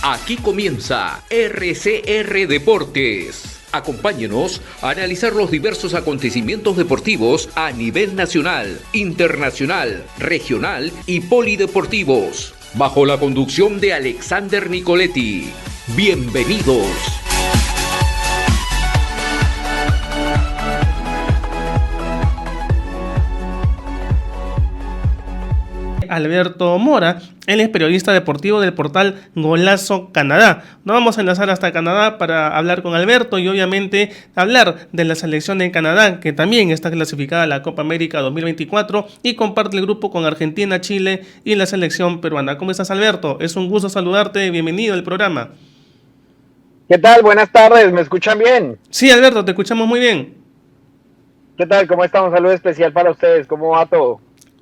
Aquí comienza RCR Deportes. Acompáñenos a analizar los diversos acontecimientos deportivos a nivel nacional, internacional, regional y polideportivos, bajo la conducción de Alexander Nicoletti. Bienvenidos. Alberto Mora, él es periodista deportivo del portal Golazo Canadá. Nos vamos a enlazar hasta Canadá para hablar con Alberto y obviamente hablar de la selección de Canadá, que también está clasificada a la Copa América 2024 y comparte el grupo con Argentina, Chile y la selección peruana. ¿Cómo estás, Alberto? Es un gusto saludarte, bienvenido al programa. ¿Qué tal? Buenas tardes, ¿me escuchan bien? Sí, Alberto, te escuchamos muy bien. ¿Qué tal? ¿Cómo está? Un saludo especial para ustedes, ¿cómo va todo?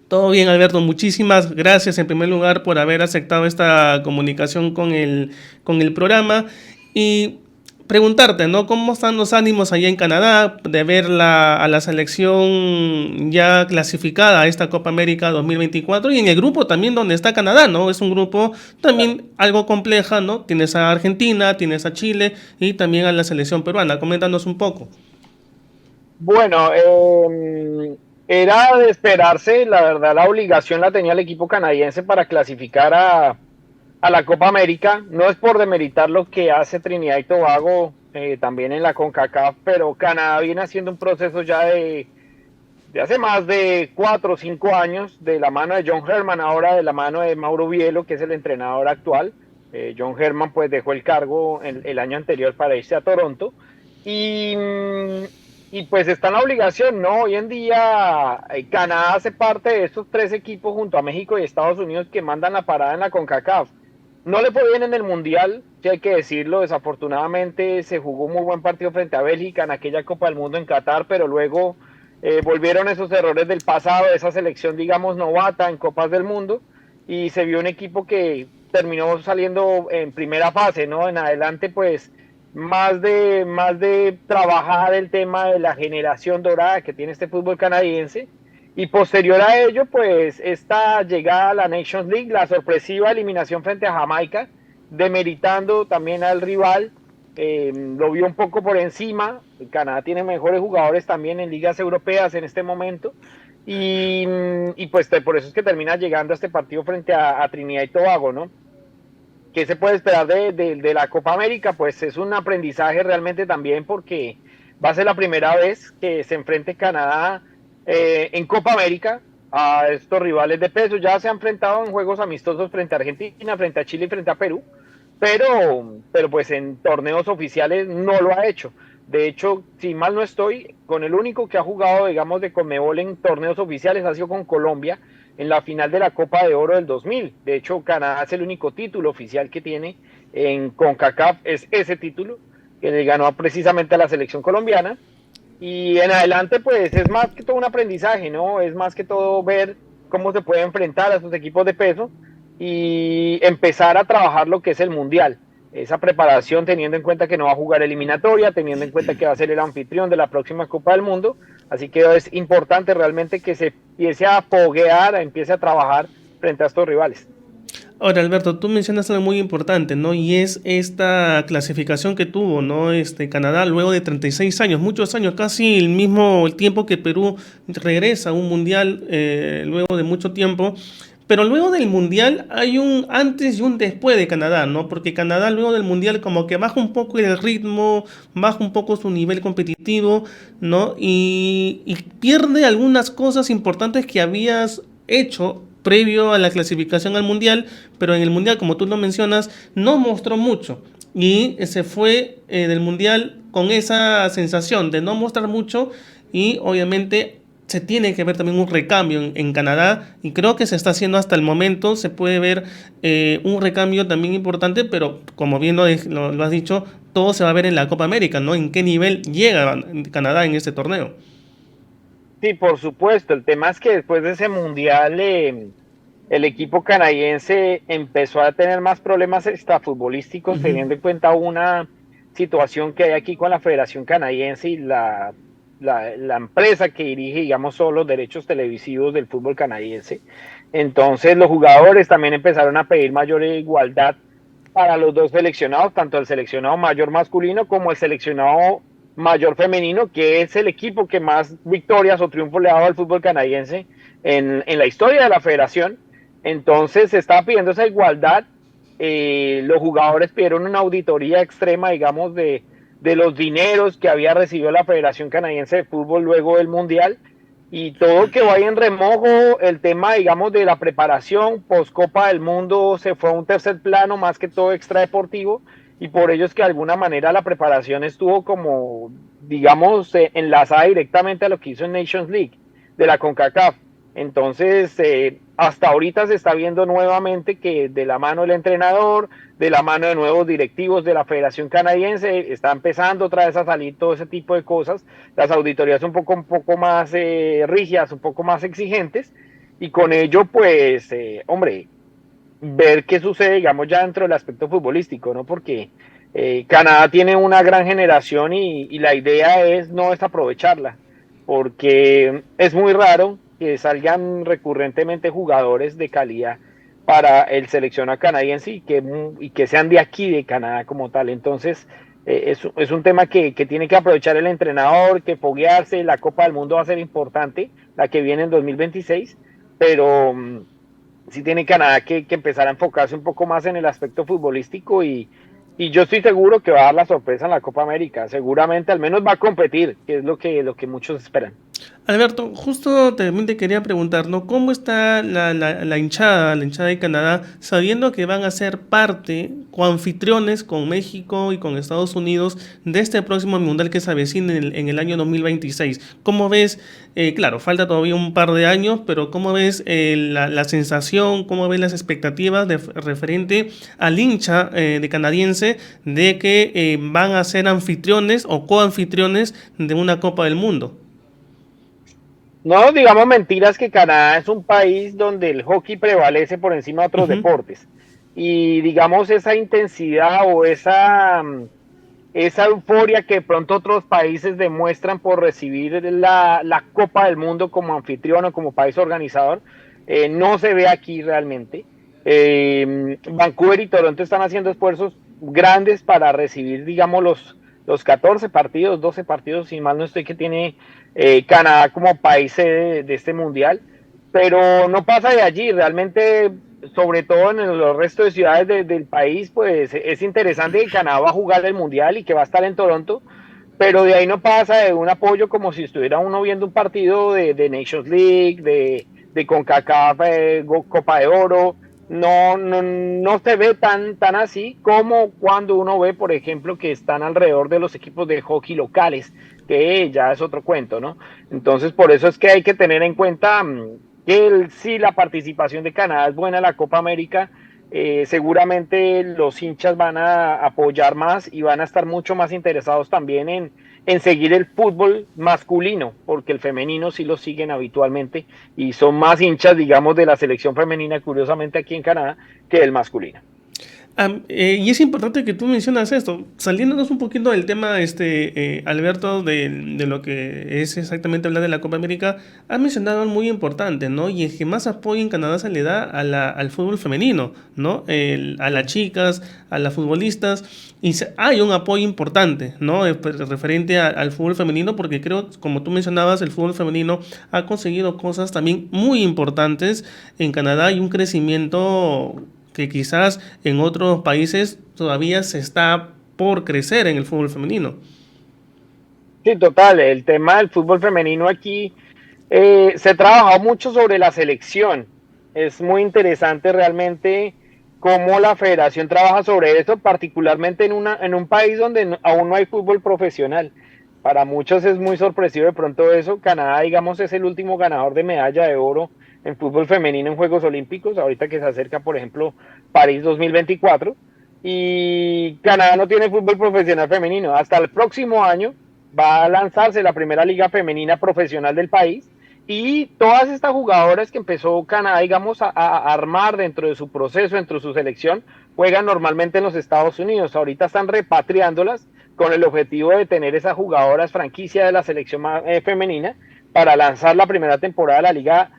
Todo bien, Alberto. Muchísimas gracias en primer lugar por haber aceptado esta comunicación con el programa y preguntarte, ¿no? ¿Cómo están los ánimos allá en Canadá de ver a la selección ya clasificada a esta Copa América 2024 y en el grupo también donde está Canadá, ¿no? Es un grupo también algo compleja, ¿no? Tienes a Argentina, tienes a Chile y también a la selección peruana. Coméntanos un poco. Bueno, era de esperarse, la verdad la obligación la tenía el equipo canadiense para clasificar a la Copa América. No es por demeritar lo que hace Trinidad y Tobago también en la CONCACAF, pero Canadá viene haciendo un proceso ya de hace más de 4 o 5 años, de la mano de John Herman, ahora de la mano de Mauro Bielo, que es el entrenador actual. John Herman pues dejó el cargo el año anterior para irse a Toronto y pues está en la obligación, ¿no? Hoy en día Canadá hace parte de estos 3 equipos junto a México y Estados Unidos que mandan la parada en la CONCACAF. No le fue bien en el Mundial, sí hay que decirlo, desafortunadamente se jugó un muy buen partido frente a Bélgica en aquella Copa del Mundo en Qatar, pero luego volvieron esos errores del pasado, de esa selección digamos novata en Copas del Mundo, y se vio un equipo que terminó saliendo en primera fase, ¿no? En adelante pues más de trabajar el tema de la generación dorada que tiene este fútbol canadiense, y posterior a ello pues esta llegada a la Nations League, la sorpresiva eliminación frente a Jamaica, demeritando también al rival, lo vio un poco por encima. Canadá tiene mejores jugadores también en ligas europeas en este momento, y pues por eso es que termina llegando a este partido frente a Trinidad y Tobago, ¿no? ¿Qué se puede esperar de la Copa América? Pues es un aprendizaje realmente también, porque va a ser la primera vez que se enfrente Canadá en Copa América a estos rivales de peso. Ya se ha enfrentado en juegos amistosos frente a Argentina, frente a Chile y frente a Perú, pero pues en torneos oficiales no lo ha hecho. De hecho, si mal no estoy, con el único que ha jugado, digamos, de Conmebol en torneos oficiales ha sido con Colombia, en la final de la Copa de Oro del 2000. De hecho, Canadá es el único título oficial que tiene en CONCACAF, es ese título que le ganó precisamente a la selección colombiana. Y en adelante, pues es más que todo un aprendizaje, ¿no? Es más que todo ver cómo se puede enfrentar a estos equipos de peso y empezar a trabajar lo que es el Mundial. Esa preparación, teniendo en cuenta que no va a jugar eliminatoria, teniendo en cuenta que va a ser el anfitrión de la próxima Copa del Mundo. Así que es importante realmente que se empiece a foguear, empiece a trabajar frente a estos rivales. Ahora, Alberto, tú mencionas algo muy importante, ¿no? Y es esta clasificación que tuvo, ¿no? Canadá luego de 36 años, muchos años, casi el mismo tiempo que Perú regresa a un mundial luego de mucho tiempo. Pero luego del mundial hay un antes y un después de Canadá, ¿no? Porque Canadá luego del mundial como que baja un poco el ritmo, baja un poco su nivel competitivo, ¿no? Y pierde algunas cosas importantes que habías hecho previo a la clasificación al mundial, pero en el mundial, como tú lo mencionas, no mostró mucho. Y se fue del mundial con esa sensación de no mostrar mucho y obviamente se tiene que ver también un recambio en Canadá y creo que se está haciendo hasta el momento. Se puede ver un recambio también importante, pero como bien lo has dicho, todo se va a ver en la Copa América, ¿no? En qué nivel llega Canadá en este torneo. Sí, por supuesto. El tema es que después de ese mundial el equipo canadiense empezó a tener más problemas extrafutbolísticos, teniendo en cuenta una situación que hay aquí con la Federación Canadiense y la empresa que dirige, digamos, son los derechos televisivos del fútbol canadiense. Entonces los jugadores también empezaron a pedir mayor igualdad para los dos seleccionados, tanto el seleccionado mayor masculino como el seleccionado mayor femenino, que es el equipo que más victorias o triunfos le ha dado al fútbol canadiense en la historia de la federación. Entonces se está pidiendo esa igualdad. Los jugadores pidieron una auditoría extrema, digamos, de los dineros que había recibido la Federación Canadiense de Fútbol luego del Mundial, y todo que vaya en remojo. El tema, digamos, de la preparación post Copa del Mundo se fue a un tercer plano, más que todo extradeportivo, y por ello es que de alguna manera la preparación estuvo como, digamos, enlazada directamente a lo que hizo en Nations League de la CONCACAF. Entonces, hasta ahorita se está viendo nuevamente que de la mano del entrenador, de la mano de nuevos directivos de la Federación Canadiense, está empezando otra vez a salir todo ese tipo de cosas. Las auditorías un poco más rígidas, un poco más exigentes, y con ello, pues, hombre, ver qué sucede, digamos, ya dentro del aspecto futbolístico, ¿no? Porque Canadá tiene una gran generación y la idea es no desaprovecharla, porque es muy raro que salgan recurrentemente jugadores de calidad para el seleccionado canadiense y que sean de aquí, de Canadá como tal. Entonces, es un tema que tiene que aprovechar el entrenador, que foguearse. La Copa del Mundo va a ser importante, la que viene en 2026, pero sí tiene Canadá que empezar a enfocarse un poco más en el aspecto futbolístico, y yo estoy seguro que va a dar la sorpresa en la Copa América. Seguramente al menos va a competir, que es lo que muchos esperan. Alberto, justo también te quería preguntar, ¿no? ¿Cómo está la hinchada de Canadá, sabiendo que van a ser parte, coanfitriones con México y con Estados Unidos de este próximo mundial que se avecina en el año 2026? ¿Cómo ves? Claro, falta todavía un par de años, pero ¿cómo ves la sensación, cómo ves las expectativas referente al hincha de canadiense de que van a ser anfitriones o coanfitriones de una Copa del Mundo? No digamos mentiras, que Canadá es un país donde el hockey prevalece por encima de otros Ujú. deportes. Y digamos esa intensidad o esa euforia que de pronto otros países demuestran por recibir la Copa del Mundo como anfitrión o como país organizador, no se ve aquí realmente. Vancouver y Toronto están haciendo esfuerzos grandes para recibir, digamos, los 14 partidos, 12 partidos, si mal no estoy, que tiene Canadá como país de este mundial, pero no pasa de allí. Realmente, sobre todo en los restos de ciudades del país, pues es interesante que Canadá va a jugar el mundial y que va a estar en Toronto, pero de ahí no pasa de un apoyo como si estuviera uno viendo un partido de Nations League, de CONCACAF, Copa de Oro. No se ve tan así como cuando uno ve, por ejemplo, que están alrededor de los equipos de hockey locales, que ya es otro cuento, ¿no? Entonces, por eso es que hay que tener en cuenta que si la participación de Canadá es buena en la Copa América, seguramente los hinchas van a apoyar más y van a estar mucho más interesados también en seguir el fútbol masculino, porque el femenino sí lo siguen habitualmente y son más hinchas, digamos, de la selección femenina, curiosamente aquí en Canadá, que del masculino. Y es importante que tú mencionas esto, saliéndonos un poquito del tema, Alberto, de lo que es exactamente hablar de la Copa América. Has mencionado algo muy importante, ¿no? Y es que más apoyo en Canadá se le da al fútbol femenino, ¿no? A las chicas, a las futbolistas, y hay un apoyo importante, ¿no? Referente al fútbol femenino, porque creo, como tú mencionabas, el fútbol femenino ha conseguido cosas también muy importantes en Canadá y un crecimiento que quizás en otros países todavía se está por crecer en el fútbol femenino. Sí, total. El tema del fútbol femenino aquí se ha trabajado mucho sobre la selección. Es muy interesante realmente cómo la federación trabaja sobre eso, particularmente en un país donde aún no hay fútbol profesional. Para muchos es muy sorpresivo de pronto eso. Canadá, digamos, es el último ganador de medalla de oro en fútbol femenino en Juegos Olímpicos, ahorita que se acerca, por ejemplo, París 2024. Y Canadá no tiene fútbol profesional femenino. Hasta el próximo año va a lanzarse la primera liga femenina profesional del país, y todas estas jugadoras que empezó Canadá, digamos, a armar dentro de su proceso, dentro de su selección, juegan normalmente en los Estados Unidos. Ahorita están repatriándolas con el objetivo de tener esas jugadoras franquicia de la selección femenina para lanzar la primera temporada de la liga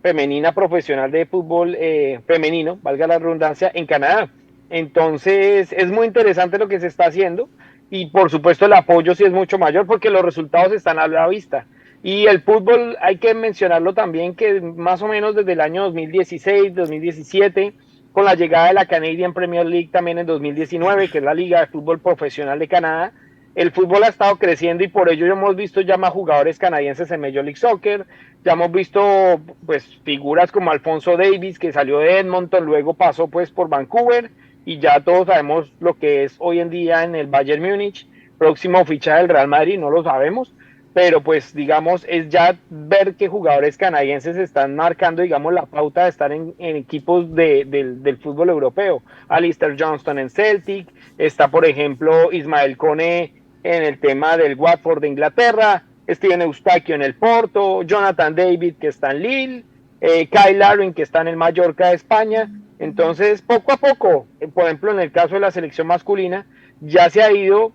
femenina profesional de fútbol femenino, valga la redundancia, en Canadá. Entonces es muy interesante lo que se está haciendo y por supuesto el apoyo sí es mucho mayor porque los resultados están a la vista. Y el fútbol hay que mencionarlo también que más o menos desde el año 2016, 2017, con la llegada de la Canadian Premier League también en 2019, que es la liga de fútbol profesional de Canadá, el fútbol ha estado creciendo y por ello hemos visto ya más jugadores canadienses en Major League Soccer, ya hemos visto pues figuras como Alfonso Davies que salió de Edmonton, luego pasó pues por Vancouver y ya todos sabemos lo que es hoy en día en el Bayern Múnich, próximo fichaje del Real Madrid, no lo sabemos, pero pues digamos es ya ver que jugadores canadienses están marcando digamos la pauta de estar en equipos del fútbol europeo. Alistair Johnston en Celtic, está por ejemplo Ismael Kone en el tema del Watford de Inglaterra, Steven Eustaquio en el Porto, Jonathan David que está en Lille, Kyle Larin que está en el Mallorca de España. Entonces poco a poco, por ejemplo en el caso de la selección masculina, ya se ha ido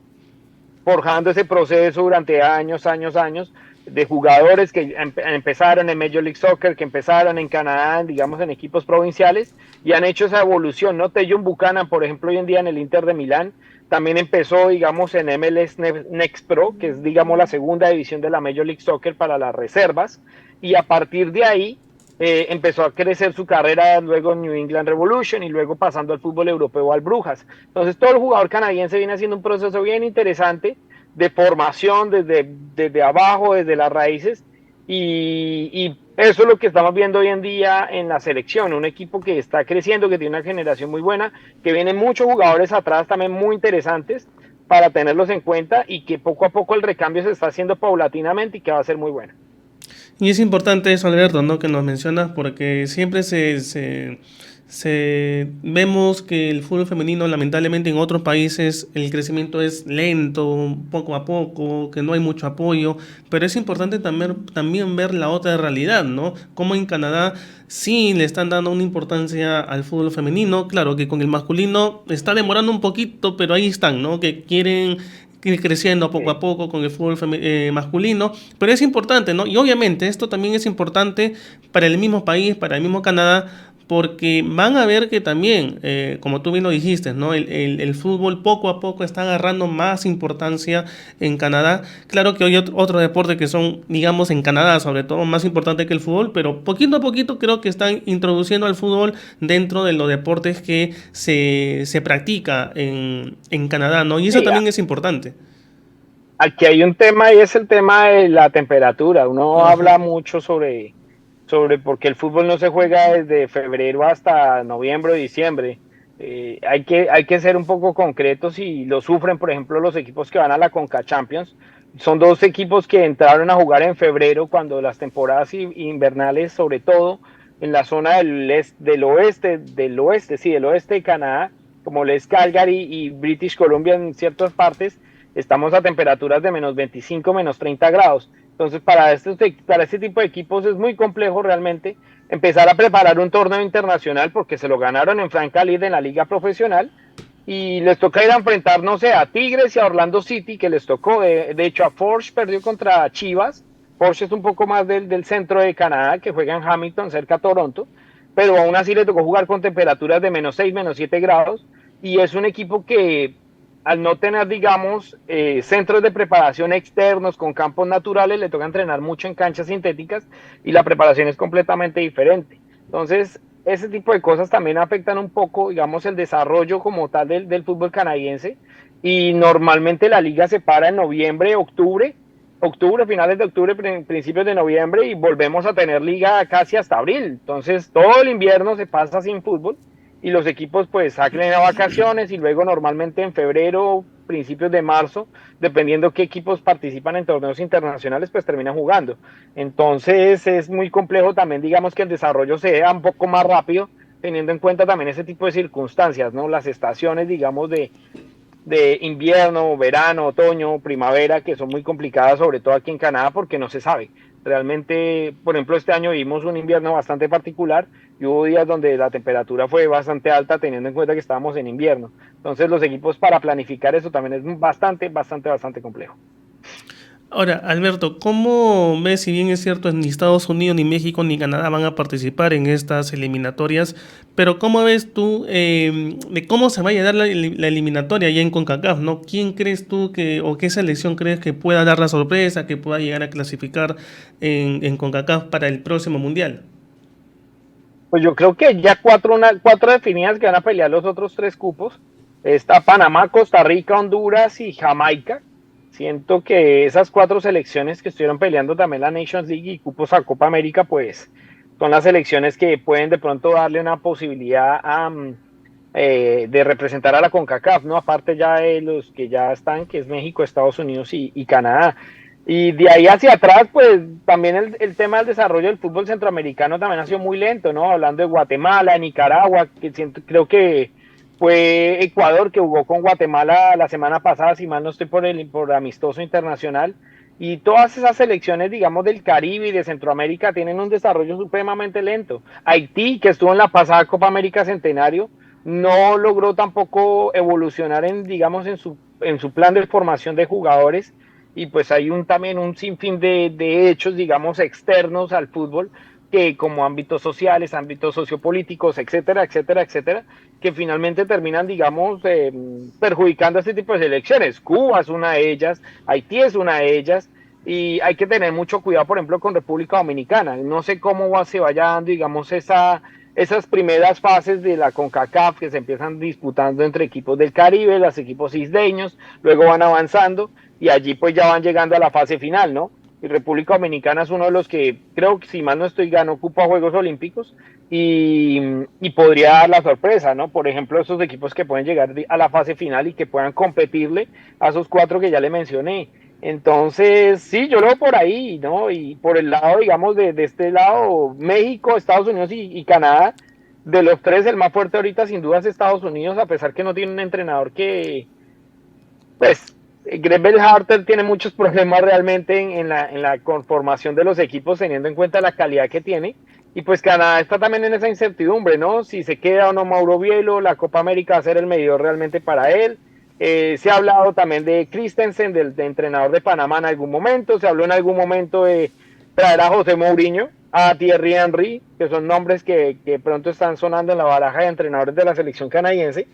forjando ese proceso durante años de jugadores que empezaron en Major League Soccer, que empezaron en Canadá, digamos en equipos provinciales y han hecho esa evolución, ¿no? Tejon Buchanan, por ejemplo, hoy en día en el Inter de Milán, también empezó, digamos, en MLS Next Pro, que es, digamos, la segunda división de la Major League Soccer para las reservas, y a partir de ahí empezó a crecer su carrera luego en New England Revolution y luego pasando al fútbol europeo al Brujas. Entonces todo el jugador canadiense viene haciendo un proceso bien interesante de formación desde abajo, desde las raíces y eso es lo que estamos viendo hoy en día en la selección, un equipo que está creciendo, que tiene una generación muy buena, que vienen muchos jugadores atrás también muy interesantes para tenerlos en cuenta y que poco a poco el recambio se está haciendo paulatinamente y que va a ser muy bueno. Y es importante eso, Alberto, ¿no? Que nos mencionas, porque siempre vemos que el fútbol femenino, lamentablemente en otros países, el crecimiento es lento, poco a poco, que no hay mucho apoyo, pero es importante también ver la otra realidad, ¿no? Como en Canadá sí le están dando una importancia al fútbol femenino, claro que con el masculino está demorando un poquito, pero ahí están, ¿no? Que quieren ir creciendo poco a poco con el fútbol masculino, pero es importante, ¿no? Y obviamente esto también es importante para el mismo país, para el mismo Canadá, porque van a ver que también, como tú bien lo dijiste, ¿no? El fútbol poco a poco está agarrando más importancia en Canadá. Claro que hay otro deporte que son, digamos, en Canadá, sobre todo, más importante que el fútbol, pero poquito a poquito creo que están introduciendo al fútbol dentro de los deportes que se practica en Canadá, ¿no? Y eso también es importante. Aquí hay un tema y es el tema de la temperatura. Uno habla mucho sobre por qué el fútbol no se juega desde febrero hasta noviembre o diciembre. Hay que ser un poco concretos y lo sufren, por ejemplo, los equipos que van a la Conca Champions. Son dos equipos que entraron a jugar en febrero cuando las temporadas invernales, sobre todo en la zona del oeste de Canadá, como les Calgary y British Columbia en ciertas partes, estamos a temperaturas de menos 25, menos 30 grados. Entonces, para este tipo de equipos es muy complejo realmente empezar a preparar un torneo internacional porque se lo ganaron en Franca League en la liga profesional y les toca ir a enfrentar, no sé, a Tigres y a Orlando City, que les tocó. De hecho, a Forge perdió contra Chivas. Forge es un poco más del centro de Canadá, que juega en Hamilton, cerca a Toronto, pero aún así le tocó jugar con temperaturas de menos 6, menos 7 grados y es un equipo que al no tener, digamos, centros de preparación externos con campos naturales, le toca entrenar mucho en canchas sintéticas y la preparación es completamente diferente. Entonces, ese tipo de cosas también afectan un poco, digamos, el desarrollo como tal del fútbol canadiense y normalmente la liga se para en noviembre, octubre, finales de octubre, principios de noviembre y volvemos a tener liga casi hasta abril. Entonces, todo el invierno se pasa sin fútbol y los equipos pues salen a vacaciones y luego normalmente en febrero, principios de marzo, dependiendo qué equipos participan en torneos internacionales, pues terminan jugando. Entonces es muy complejo también, digamos, que el desarrollo sea un poco más rápido, teniendo en cuenta también ese tipo de circunstancias, ¿no? Las estaciones, digamos, de invierno, verano, otoño, primavera, que son muy complicadas, sobre todo aquí en Canadá, porque no se sabe. Realmente, por ejemplo, este año vimos un invierno bastante particular y hubo días donde la temperatura fue bastante alta teniendo en cuenta que estábamos en invierno. Entonces los equipos para planificar eso también es bastante complejo. Ahora, Alberto, ¿cómo ves, si bien es cierto, ni Estados Unidos, ni México, ni Canadá van a participar en estas eliminatorias, pero cómo ves tú de cómo se vaya a dar la eliminatoria ya en CONCACAF, ¿no? ¿Quién crees tú o qué selección crees que pueda dar la sorpresa, que pueda llegar a clasificar en CONCACAF para el próximo Mundial? Pues yo creo que ya cuatro definidas que van a pelear los otros 3 cupos. Está Panamá, Costa Rica, Honduras y Jamaica. Siento que esas 4 selecciones que estuvieron peleando también la Nations League y cupos a Copa América, pues son las selecciones que pueden de pronto darle una posibilidad de representar a la CONCACAF, ¿no? Aparte ya de los que ya están, que es México, Estados Unidos y Canadá. Y de ahí hacia atrás, pues también el tema del desarrollo del fútbol centroamericano también ha sido muy lento, ¿no? Hablando de Guatemala, Nicaragua, creo que fue Ecuador que jugó con Guatemala la semana pasada, si mal no estoy por amistoso internacional. Y todas esas selecciones, digamos, del Caribe y de Centroamérica tienen un desarrollo supremamente lento. Haití, que estuvo en la pasada Copa América Centenario, no logró tampoco evolucionar digamos, en su plan de formación de jugadores, y pues hay también un sinfín de hechos, digamos, externos al fútbol, que como ámbitos sociales, ámbitos sociopolíticos, etcétera, etcétera, etcétera, que finalmente terminan, digamos, perjudicando a este tipo de selecciones. Cuba es una de ellas, Haití es una de ellas, y hay que tener mucho cuidado, por ejemplo, con República Dominicana. No sé cómo se vaya dando, digamos, esas primeras fases de la CONCACAF que se empiezan disputando entre equipos del Caribe, los equipos isleños, luego van avanzando y allí pues ya van llegando a la fase final, ¿no? Y República Dominicana es uno de los que, creo que si mal no estoy, ganó cupo a Juegos Olímpicos y podría dar la sorpresa, ¿no? Por ejemplo, esos equipos que pueden llegar a la fase final y que puedan competirle a esos 4 que ya le mencioné. Entonces, sí, yo lo veo por ahí, ¿no? Y por el lado, digamos, de este lado, México, Estados Unidos y Canadá, de los 3, el más fuerte ahorita sin duda es Estados Unidos, a pesar que no tiene un entrenador que, pues, Greg Berhalter tiene muchos problemas realmente en la conformación de los equipos, teniendo en cuenta la calidad que tiene. Y pues Canadá está también en esa incertidumbre, ¿no? Si se queda o no Mauro Bielo, la Copa América va a ser el medidor realmente para él. Se ha hablado también de Christensen, del entrenador de Panamá en algún momento. Se habló en algún momento de traer a José Mourinho, a Thierry Henry, que son nombres que pronto están sonando en la baraja de entrenadores de la selección canadiense.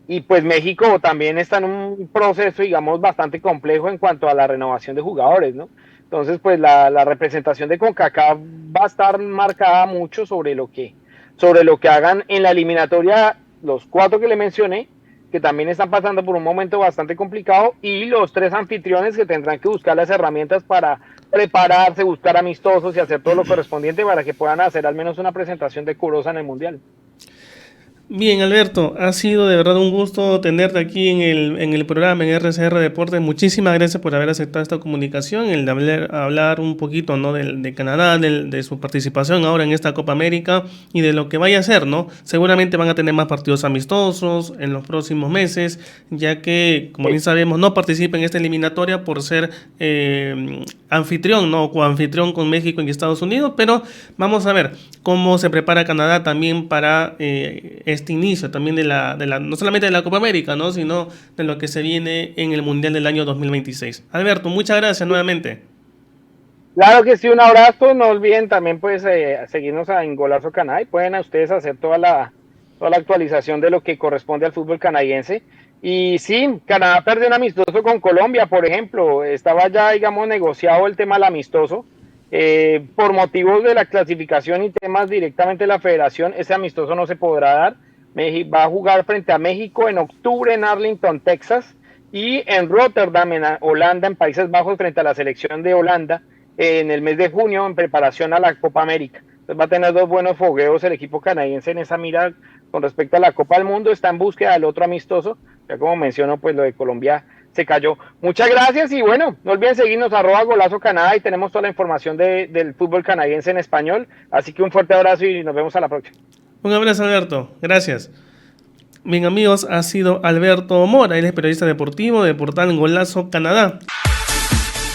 Y pues México también está en un proceso, digamos, bastante complejo en cuanto a la renovación de jugadores, ¿no? Entonces, pues la representación de CONCACAF va a estar marcada mucho sobre lo que hagan en la eliminatoria los 4 que le mencioné, que también están pasando por un momento bastante complicado, y los 3 anfitriones que tendrán que buscar las herramientas para prepararse, buscar amistosos y hacer todo lo correspondiente para que puedan hacer al menos una presentación decorosa en el Mundial. Bien, Alberto, ha sido de verdad un gusto tenerte aquí en el programa en RCR Deportes. Muchísimas gracias por haber aceptado esta comunicación, el de hablar un poquito, ¿no? de Canadá, de su participación ahora en esta Copa América y de lo que vaya a ser, ¿no? Seguramente van a tener más partidos amistosos en los próximos meses, ya que, como bien sabemos, no participa en esta eliminatoria por ser anfitrión, ¿no? O coanfitrión con México y Estados Unidos, pero vamos a ver cómo se prepara Canadá también para este inicio también de no solamente de la Copa América, ¿no? Sino de lo que se viene en el Mundial del año 2026. Alberto, muchas gracias nuevamente. Claro que sí, un abrazo. No olviden también pues seguirnos en Golazo Canadá y pueden a ustedes hacer toda la actualización de lo que corresponde al fútbol canadiense. Y sí, Canadá perdió un amistoso con Colombia, por ejemplo. Estaba ya, digamos, negociado el tema del amistoso. Por motivos de la clasificación y temas directamente de la federación, ese amistoso no se podrá dar. Va a jugar frente a México en octubre en Arlington, Texas, y en Rotterdam, en Holanda, en Países Bajos, frente a la selección de Holanda en el mes de junio, en preparación a la Copa América. Entonces va a tener 2 buenos fogueos el equipo canadiense en esa mira con respecto a la Copa del Mundo. Está en búsqueda del otro amistoso, ya como menciono, pues lo de Colombia se cayó. Muchas gracias y bueno, no olviden seguirnos @Golazo Canadá y tenemos toda la información del fútbol canadiense en español. Así que un fuerte abrazo y nos vemos a la próxima. Un abrazo, Alberto. Gracias. Bien, amigos, ha sido Alberto Mora, él es periodista deportivo de Portal Golazo Canadá.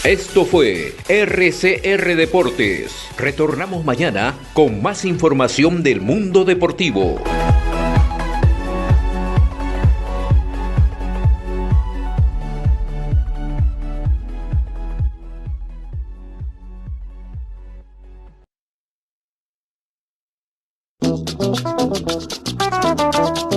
Esto fue RCR Deportes. Retornamos mañana con más información del mundo deportivo.